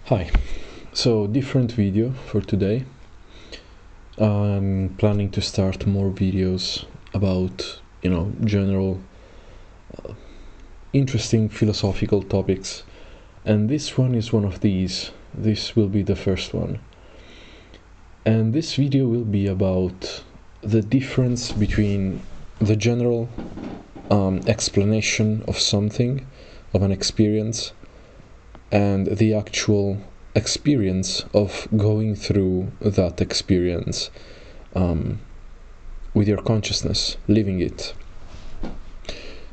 Hi, so different video for today. I'm planning to start more videos about, general interesting philosophical topics, and this one is one of these. This will be the first one. And this video will be about the difference between the general explanation of something, of an experience, and the actual experience of going through that experience with your consciousness, living it.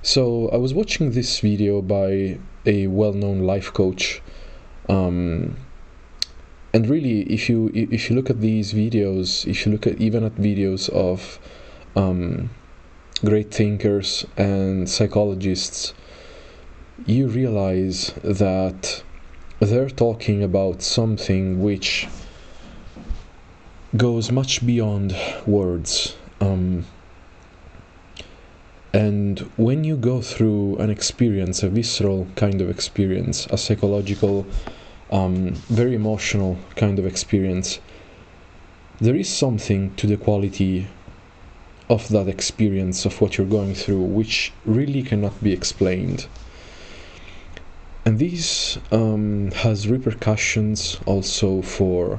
So I was watching this video by a well-known life coach, and really, if you look at these videos, if you look at even at videos of great thinkers and psychologists, you realize that they're talking about something which goes much beyond words. And when you go through an experience, a visceral kind of experience, a psychological, very emotional kind of experience, there is something to the quality of that experience, of what you're going through, which really cannot be explained. And this has repercussions also for,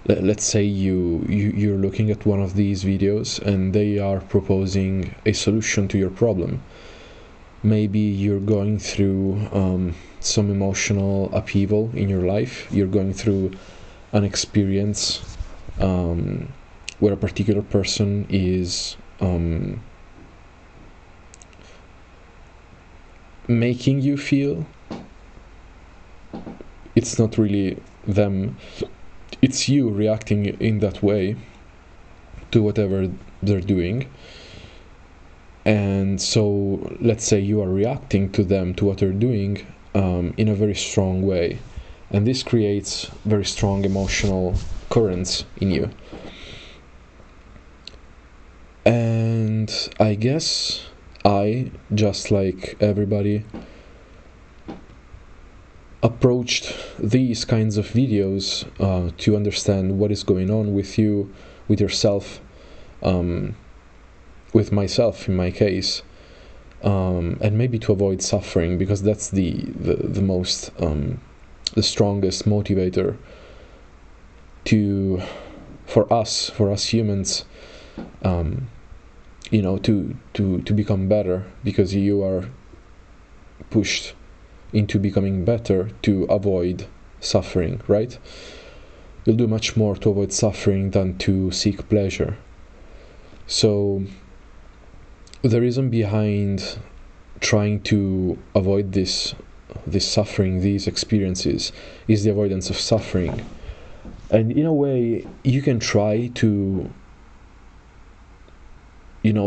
let's say you're looking at one of these videos and they are proposing a solution to your problem. Maybe you're going through some emotional upheaval in your life. You're going through an experience where a particular person is making you feel. It's not really them, it's you reacting in that way to whatever they're doing. And so let's say you are reacting to them, to what they're doing, in a very strong way, and this creates very strong emotional currents in you. And I guess I, just like everybody, approached these kinds of videos to understand what is going on with you, with yourself, with myself in my case, and maybe to avoid suffering, because that's the most the strongest motivator for us humans, to become better, because you are pushed into becoming better to avoid suffering, right? You'll do much more to avoid suffering than to seek pleasure. So the reason behind trying to avoid this suffering, these experiences, is the avoidance of suffering. And in a way, you can try to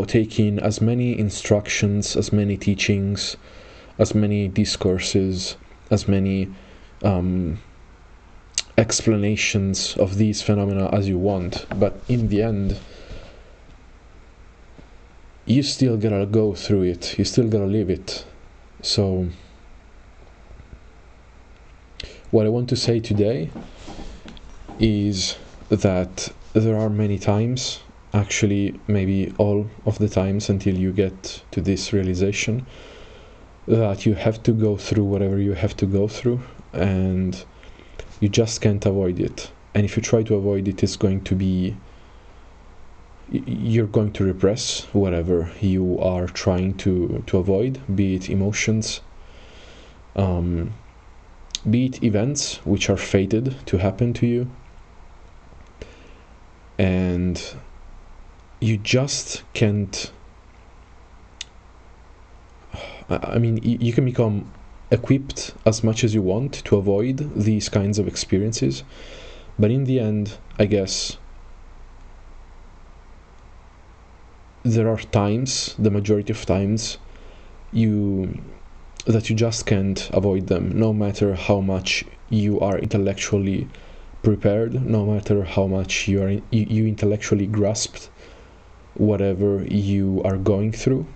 take in as many instructions, as many teachings, as many discourses, as many explanations of these phenomena as you want, but in the end, you still gotta go through it, you still gotta live it. So what I want to say today is that there are many times, actually maybe all of the times until you get to this realization, that you have to go through whatever you have to go through, and you just can't avoid it. And if you try to avoid it, it's going to be, you're going to repress whatever you are trying to avoid, be it emotions, be it events which are fated to happen to you, and you just can't. I mean, you can become equipped as much as you want to avoid these kinds of experiences, but in the end, I guess, there are times, the majority of times, that you just can't avoid them, no matter how much you are intellectually prepared, no matter how much you intellectually grasped whatever you are going through.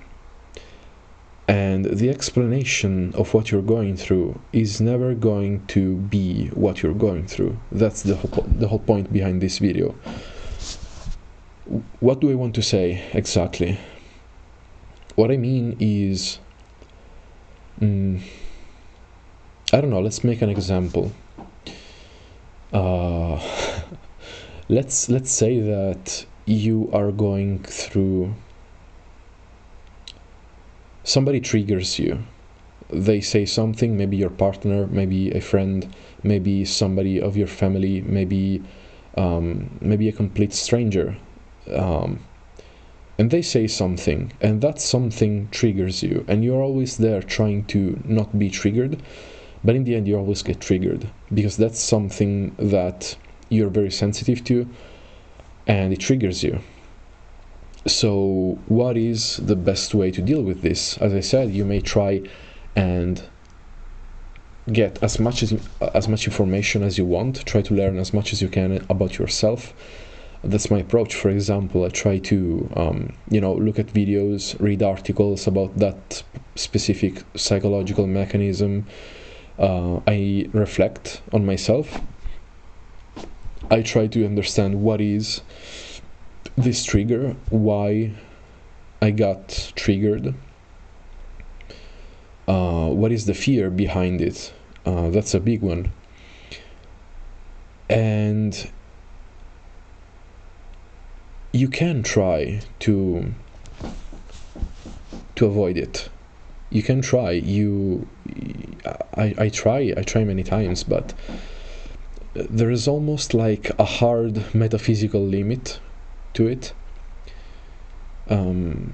And the explanation of what you're going through is never going to be what you're going through. That's the whole point behind this video. What do I want to say exactly? What I mean is, I don't know, let's make an example. Let's say that you are going through, somebody triggers you. They say something, maybe your partner, maybe a friend, maybe somebody of your family, maybe a complete stranger, and they say something, and that something triggers you, and you're always there trying to not be triggered, but in the end you always get triggered, because that's something that you're very sensitive to, and it triggers you. So what is the best way to deal with this? As I said, you may try and get as much information as you want, try to learn as much as you can about yourself. That's my approach. For example, I try to look at videos, read articles about that specific psychological mechanism. I reflect on myself. I try to understand what is this trigger, why I got triggered, what is the fear behind it. That's a big one. And you can try to avoid it. You can try. I try many times, but there is almost like a hard metaphysical limit to it, and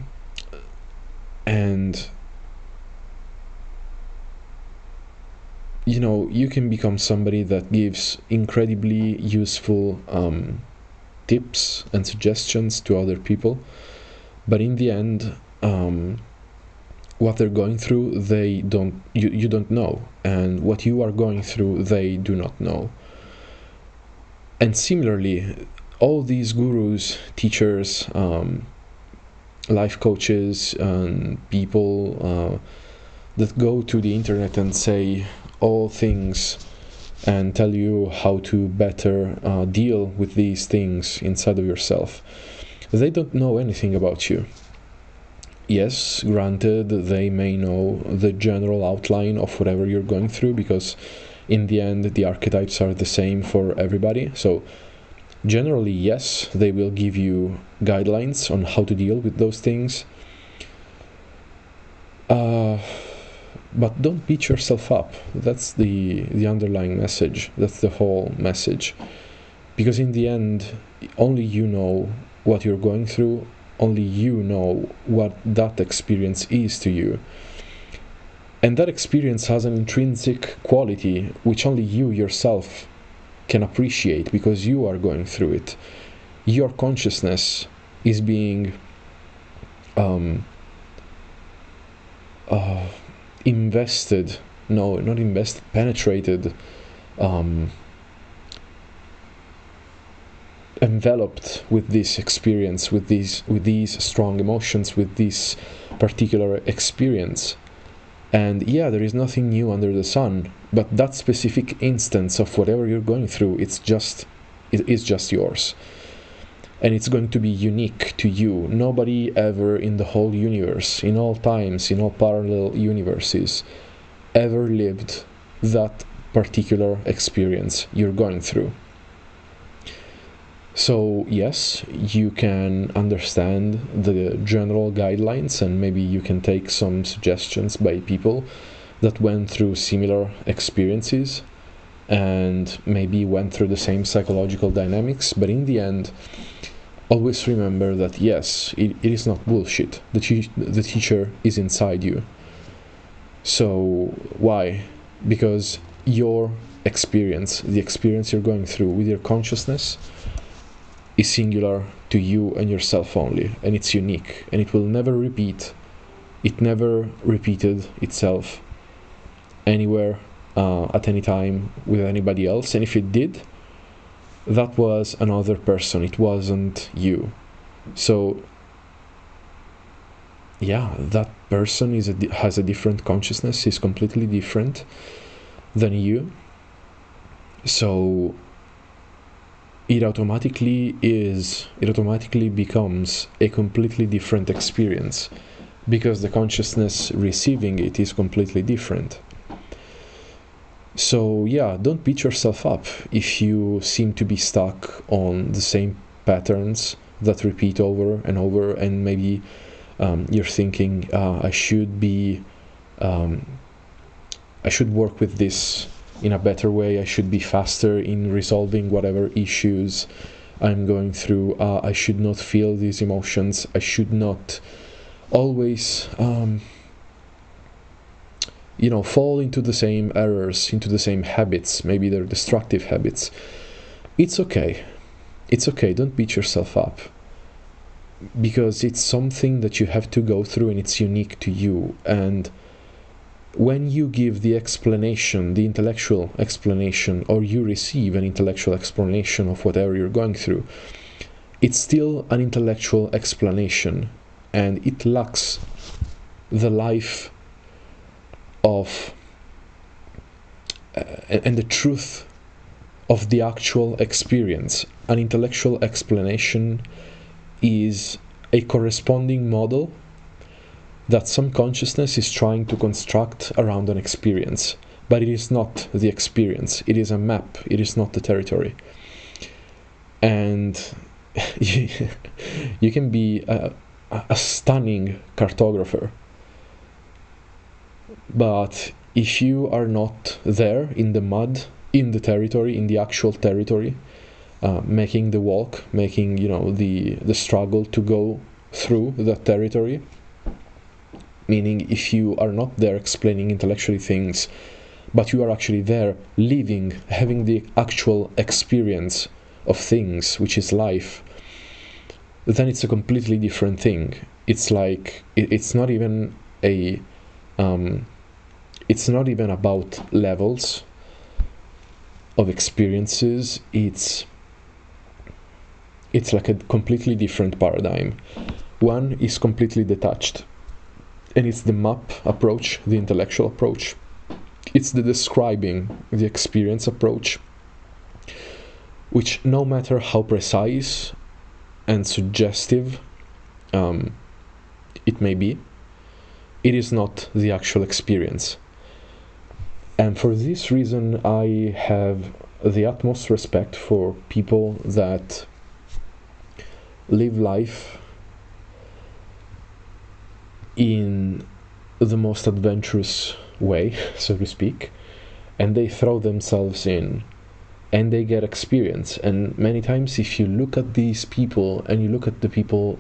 you can become somebody that gives incredibly useful tips and suggestions to other people, but in the end, what they're going through, you don't know, and what you are going through, they do not know. And similarly, all these gurus, teachers, life coaches, and people that go to the internet and say all things and tell you how to better deal with these things inside of yourself, they don't know anything about you. Yes, granted, they may know the general outline of whatever you're going through, because in the end the archetypes are the same for everybody. So generally, yes, they will give you guidelines on how to deal with those things, but don't beat yourself up. That's the underlying message. That's the whole message, because in the end, only you know what you're going through, only you know what that experience is to you, and that experience has an intrinsic quality which only you yourself can appreciate, because you are going through it. Your consciousness is being penetrated, enveloped with this experience, with these strong emotions, with this particular experience. And yeah, there is nothing new under the sun, but that specific instance of whatever you're going through, it is just yours, and it's going to be unique to you. Nobody ever in the whole universe, in all times, in all parallel universes, ever lived that particular experience you're going through. So yes, you can understand the general guidelines, and maybe you can take some suggestions by people that went through similar experiences and maybe went through the same psychological dynamics, but in the end, always remember that yes, it is not bullshit. The teacher is inside you. So why? Because your experience, the experience you're going through with your consciousness, is singular to you and yourself only, and it's unique, and it will never repeat. It never repeated itself anywhere, at any time, with anybody else, and if it did, that was another person, it wasn't you. So yeah, that person has a different consciousness, is completely different than you. So it automatically becomes a completely different experience, because the consciousness receiving it is completely different. So yeah, don't beat yourself up if you seem to be stuck on the same patterns that repeat over and over, and maybe you're thinking, I should work with this in a better way, I should be faster in resolving whatever issues I'm going through, I should not feel these emotions, I should not always fall into the same errors, into the same habits, maybe they're destructive habits. It's okay, don't beat yourself up, because it's something that you have to go through and it's unique to you. And when you give the explanation, the intellectual explanation, or you receive an intellectual explanation of whatever you're going through, it's still an intellectual explanation, and it lacks the life of and the truth of the actual experience. An intellectual explanation is a corresponding model that some consciousness is trying to construct around an experience, but it is not the experience, it is a map, it is not the territory. And you can be a stunning cartographer, but if you are not there in the mud, in the territory, in the actual territory, making the walk, making the struggle to go through that territory, meaning if you are not there explaining intellectually things, but you are actually there living, having the actual experience of things, which is life, then it's a completely different thing. It's like it's not even about levels of experiences. It's like a completely different paradigm. One is completely detached, and it's the map approach, the intellectual approach. It's the describing the experience approach, which, no matter how precise and suggestive it may be, it is not the actual experience. And for this reason, I have the utmost respect for people that live life in the most adventurous way, so to speak, and they throw themselves in and they get experience. And many times, if you look at these people and you look at the people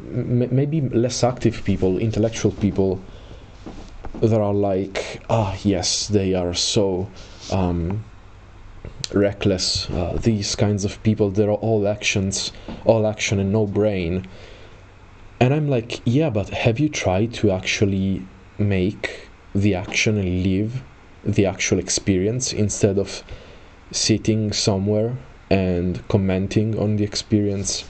maybe less active people, intellectual people, that are like, yes, they are so reckless, these kinds of people, they're all action and no brain. And I'm like, yeah, but have you tried to actually make the action and live the actual experience, instead of sitting somewhere and commenting on the experience,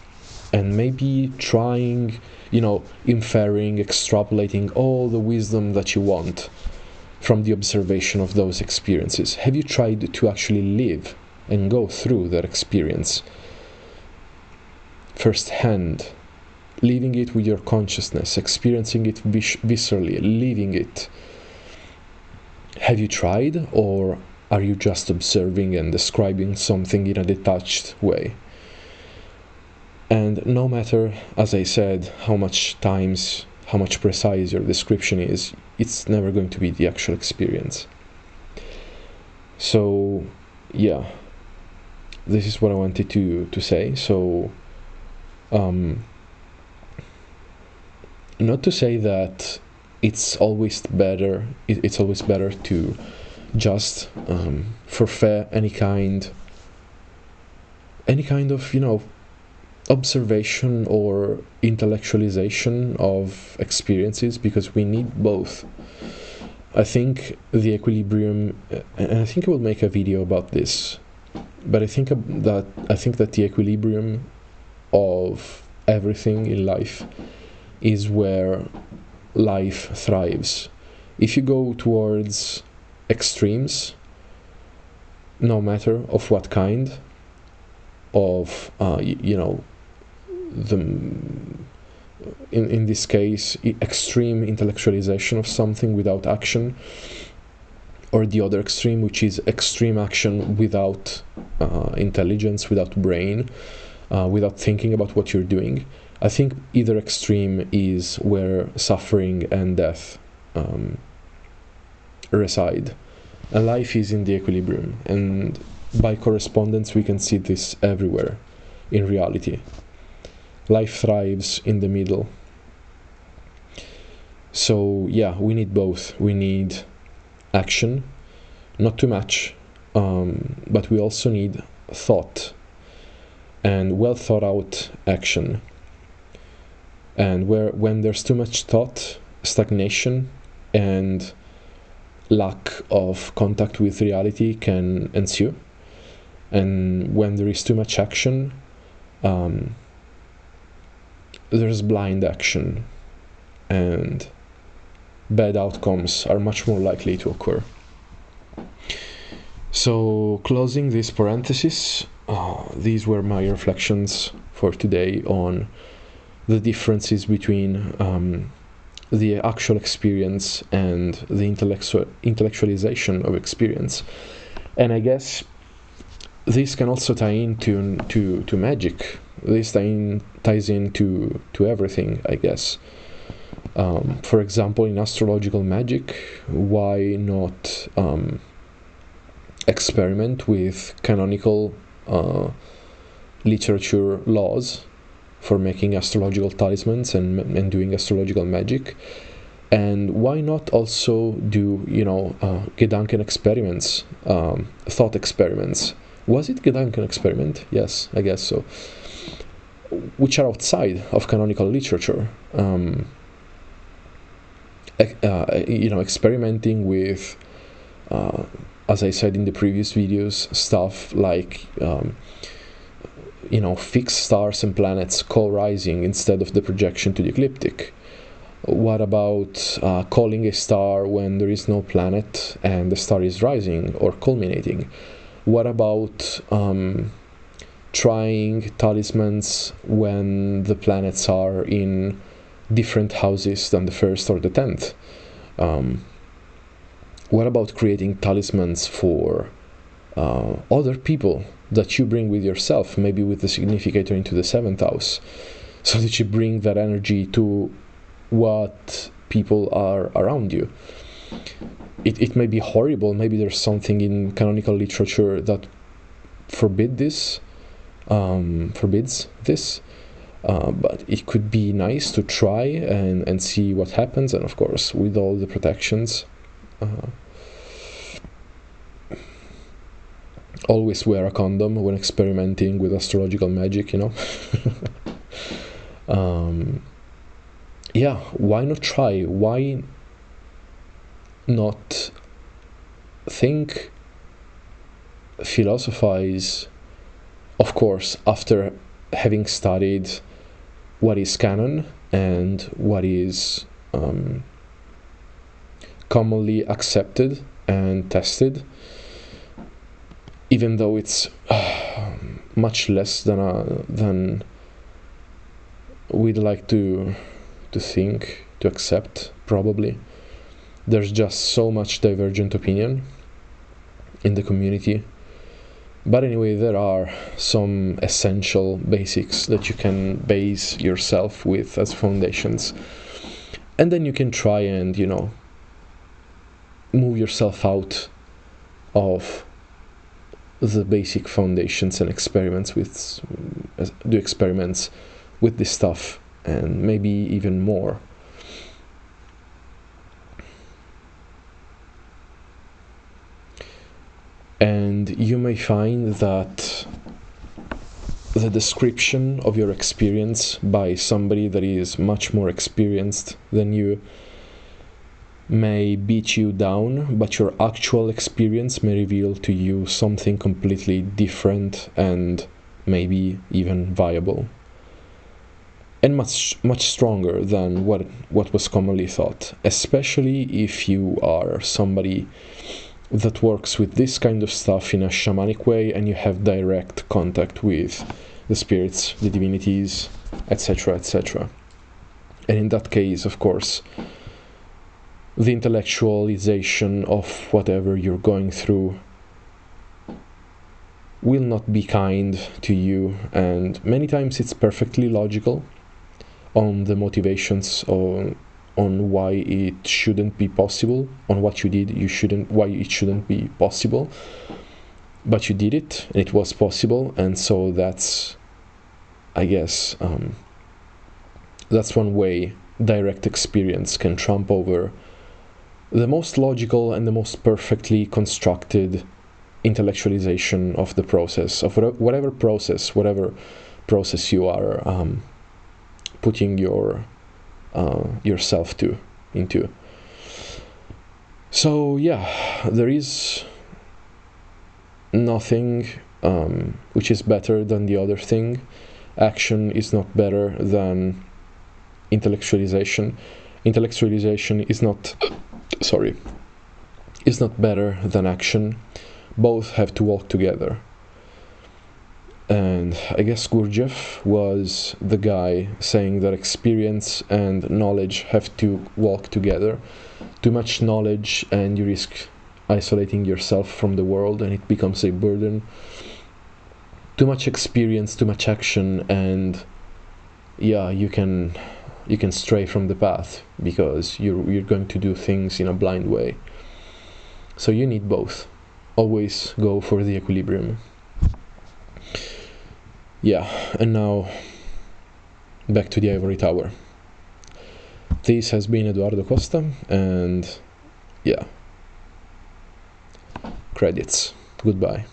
and maybe trying, inferring, extrapolating all the wisdom that you want from the observation of those experiences? Have you tried to actually live and go through that experience firsthand, living it with your consciousness, experiencing it viscerally, living it? Have you tried, or are you just observing and describing something in a detached way? And no matter, as I said, how much precise your description is, it's never going to be the actual experience. So, yeah, this is what I wanted to say. So, not to say that it's always better to just forfeit any kind of observation or intellectualization of experiences, because we need both. I think the equilibrium, and I think I will make a video about this, but I think that the equilibrium of everything in life is where life thrives. If you go towards extremes, no matter of what kind, of the in this case extreme intellectualization of something without action, or the other extreme, which is extreme action without intelligence, without brain, without thinking about what you're doing. I think either extreme is where suffering and death reside, and life is in the equilibrium, and by correspondence we can see this everywhere in reality. Life thrives in the middle. So yeah, we need both. We need action, not too much, but we also need thought, and well thought out action. And when there's too much thought, stagnation and lack of contact with reality can ensue. And when there is too much action, there's blind action, and bad outcomes are much more likely to occur. So, closing this parenthesis, these were my reflections for today on the differences between the actual experience and the intellectualization of experience. And I guess this can also tie into to magic. This ties into everything, I guess. For example, in astrological magic, why not experiment with canonical literature laws for making astrological talismans and doing astrological magic? And why not also do, Gedanken experiments, thought experiments? Was it Gedanken experiment? Yes, I guess so. Which are outside of canonical literature. Experimenting with, as I said in the previous videos, stuff like, fixed stars and planets co-rising instead of the projection to the ecliptic. What about calling a star when there is no planet and the star is rising or culminating? What about trying talismans when the planets are in different houses than the 1st or the 10th? What about creating talismans for other people that you bring with yourself, maybe with the significator into the 7th house, so that you bring that energy to what people are around you? It may be horrible, maybe there's something in canonical literature that forbids this, but it could be nice to try and see what happens, and of course with all the protections. Always wear a condom when experimenting with astrological magic, yeah, why not try? Why not think, philosophize, of course, after having studied what is canon and what is commonly accepted and tested, even though it's much less than we'd like to think, to accept, probably. There's just so much divergent opinion in the community. But anyway, there are some essential basics that you can base yourself with as foundations. And then you can try and, move yourself out of the basic foundations and do experiments with this stuff, and maybe even more. And you may find that the description of your experience by somebody that is much more experienced than you may beat you down, but your actual experience may reveal to you something completely different and maybe even viable. and much stronger than what was commonly thought, especially if you are somebody that works with this kind of stuff in a shamanic way and you have direct contact with the spirits, the divinities, etc., etc. And in that case, of course, the intellectualization of whatever you're going through will not be kind to you, and many times it's perfectly logical on the motivations on why it shouldn't be possible, on what you did why it shouldn't be possible, but you did it and it was possible. And so that's, I guess, that's one way direct experience can trump over the most logical and the most perfectly constructed intellectualization of the process, of whatever process you are putting yourself into. So yeah, there is nothing which is better than the other thing. Action is not better than intellectualization. Intellectualization is not better than action. Both have to walk together. And I guess Gurdjieff was the guy saying that experience and knowledge have to walk together. Too much knowledge and you risk isolating yourself from the world and it becomes a burden. Too much experience, too much action, and yeah, you can stray from the path because you're going to do things in a blind way. So you need both. Always go for the equilibrium. Yeah, and now back to the Ivory Tower. This has been Eduardo Costa, and yeah, credits. Goodbye.